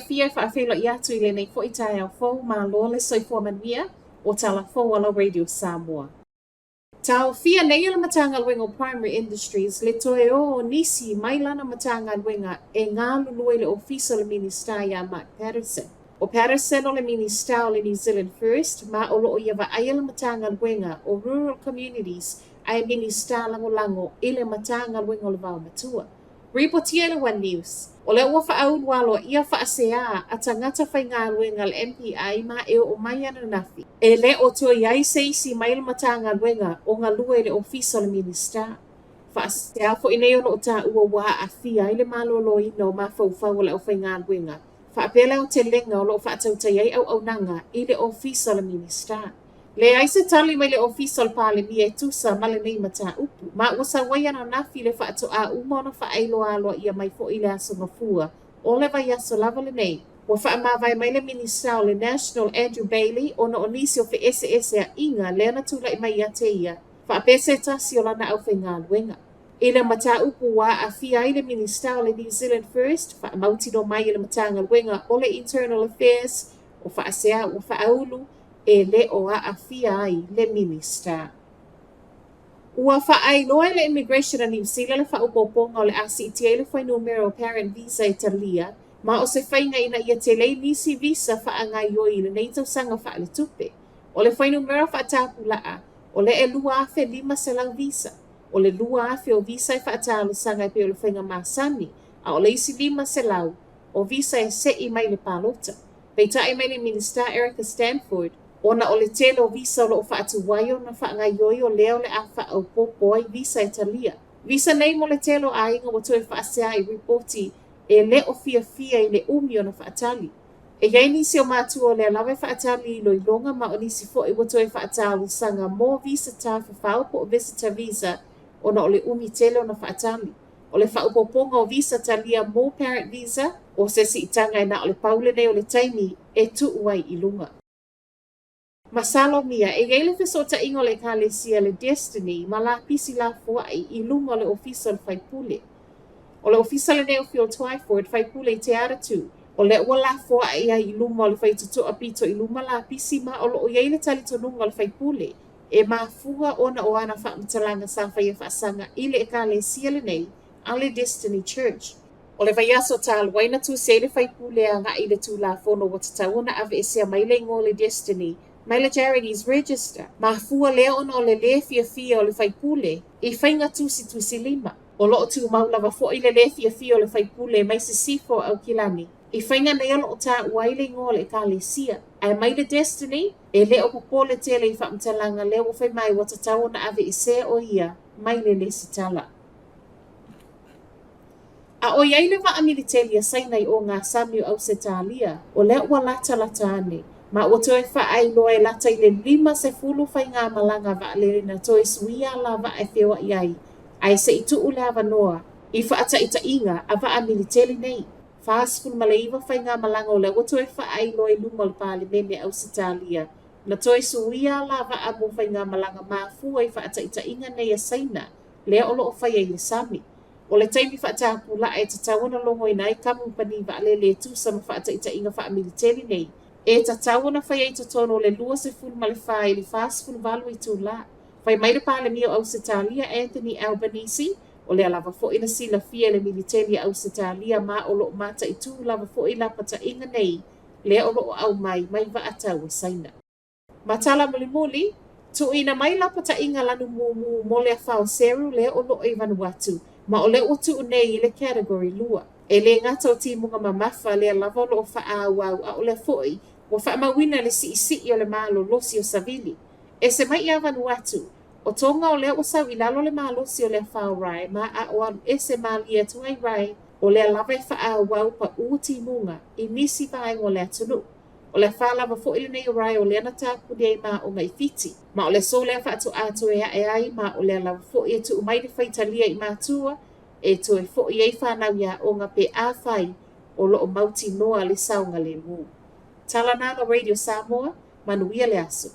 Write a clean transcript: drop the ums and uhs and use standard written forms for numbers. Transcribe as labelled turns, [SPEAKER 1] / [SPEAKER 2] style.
[SPEAKER 1] fia whaafelo i atu I le nei fo I tae au fau ma loa le soifua manuia o tala fau ala Radio Samoa. Tau fia nei ala matanga luenga o Primary Industries le toe o nisi mailana matanga luenga e ngā lulue le ofisa le minista ia Mark Patterson. O Patterson o le minista o le New Zealand First ma o loo ia wa ayala matanga luenga o rural communities ai minista lango I le matanga luenga o le vau matua. Reportia le One News. O le ua whaau walo ia whaasea a tangata whai ngā luenga le MPI ma e o mai ana nafi. E le o tua iai seisi mai le matanga luenga o ngā lue le ofisa le minista. Whaasea fo inei o ta ua wa a fia I le malolo ino ma fau le o whai ngā luenga. Whaapela o te lenga o lo whaatautai ai au nanga I le ofisa le minista. Le aise tali mai le ofisa le pale mi e tusa ma le nei mata upu. Ma wasa waiana nafi le whaato a umona whaeilo aloa ia mai fo I le aso ngafua. O le vai aso lava le nei. Wa whaamawai mai le minista o le National Andrew Bailey o na onisi o fe ese a inga le ana tula I mai ate ia. Whaapese tasi o lana au whainga luenga. I le mata upu wa a fia I le minista o le New Zealand First. Whaamauti no mai I le matanga luenga o le Internal Affairs. O whaasea o whaaulu. E le o a fia ai le minista. Ua whaailoa le Immigration a New Zealand le whaupoponga o le ACTA le whai numero parent visa Italia, ma o se whainga ina ia te lei nisi visa whaangai yoi le neitau sanga wha le tupe. O le whai numero whaatapu laa, o le e lua afe 5 selang visa, o le lua afe o visa e whaatalu sanga e pe o le whainga masani, a o le isi 5 selau, o visa e se I mai le palota. Peita e mai le Minister Erica Stanford, Ona o le tele o visa o lo whaatu waio na whaangai yoi o leo le a whaau popoi visa Italia. Visa nei mo le tele o a inga o toe whaasea I reporti e le o fia I le umi o na whaatali. E gai nisi o mātua o le lawe whaatali I loi longa ma o nisi fo I o toe whaatalu sanga mo visa ta whawhau po o visitor visa o na o le umi tele o na whaatali. O le whaupoponga o visa talia mo parent visa o se si itanga na o le paule nei o le taimi e tu uai I lunga. Masalo mia, e gaile fesota ingo le kalesia le Destiny, ma la pisi la fuai I lunga le ofisa le whaipule. O le ofisa le neo fio Twyford, whaipule I te aratu. O le ua la fuai I lunga le whaitutu apito I lunga la pisi ma o lo o iaile tali tonunga le whaipule. E ma fuga ona o ana whaamtalanga sa whaia whaasanga I le kalesia le nei, a le Destiny Church. O le vaiaso tal waina tu se le whaipule a nga I le tu la fono o tatauna ave esea mai le ngo le Destiny, mai le charities register. Ma fua lea ona o le fia o le whaipule, I whainga tusi lima. O loo tu maulawa fo I le fia o le whaipule mai se sifo au kilani. I whainga nei o ta waile ngō le kalesia. Ai mai le Destiny, e le o popole tele I whaamtalanga leo o whai mai wata tau na ave I se o ia, mai le sitala. A o iai le wa militelia sainai o ngā Samu au se talia, o le ua lata ane. Ma o toe whaai loa e lata I le 5 se fulu whai ngā malanga wa le na toe suia la wa e whiwa iai. Ai se I tuu le awanoa, I whaata ita inga a wa militeli nei. Whaas fulu maleiwa whai ngā malanga o le o toe whaai loa I lunga le pāle mene au sitalia. Na toe suia la wa a mo whai ngā malanga ma fua I whaata ita inga nei a saina, lea o loo whai ai le sami. O le taimi whaata pula e tatawana longo I nai kamu pani wa le tusa ma whaata ita inga wha militeli nei. E tatawana whai ai totono le lua se fulu male whai le fast fulu valu I tū la. Whai mai le pāle mio au Sitalia Anthony Albanese, o le alava fo ina sila fia le militeria au Sitalia ma o loo mata I tū lava fo I la pata inga nei, le o loo au mai wa atau e saina. Matala muli, tu ina mai la pata inga lanu mumu mo le whao seru le o loo I Vanuatu, ma o le o tu nei I le category lua. E le ngata o timunga mamafa le lava loo wha au a o le foi, wa whaamawina le si o le malo losi o Savili. E se mai ia Vanuatu, o tonga o lea o sau I lalo le malosi o le whao rai, ma a o alu e se malia tuai rai, o lea lava I whaau pa uti munga, I nisi vaenga o lea tunu. O le wha lava fo ili nei o rai o lea na tāku nei ma o ngai fiti, ma o le so lea whaatu ato e ai, ma o lea lava fo I tu umai de whaitalia I mātua, e to e fo I ei whanau ia o ngā pe a whai, o lo o mauti noa le saunga le mu. Tala nana Radio Samoa, manuia le aso.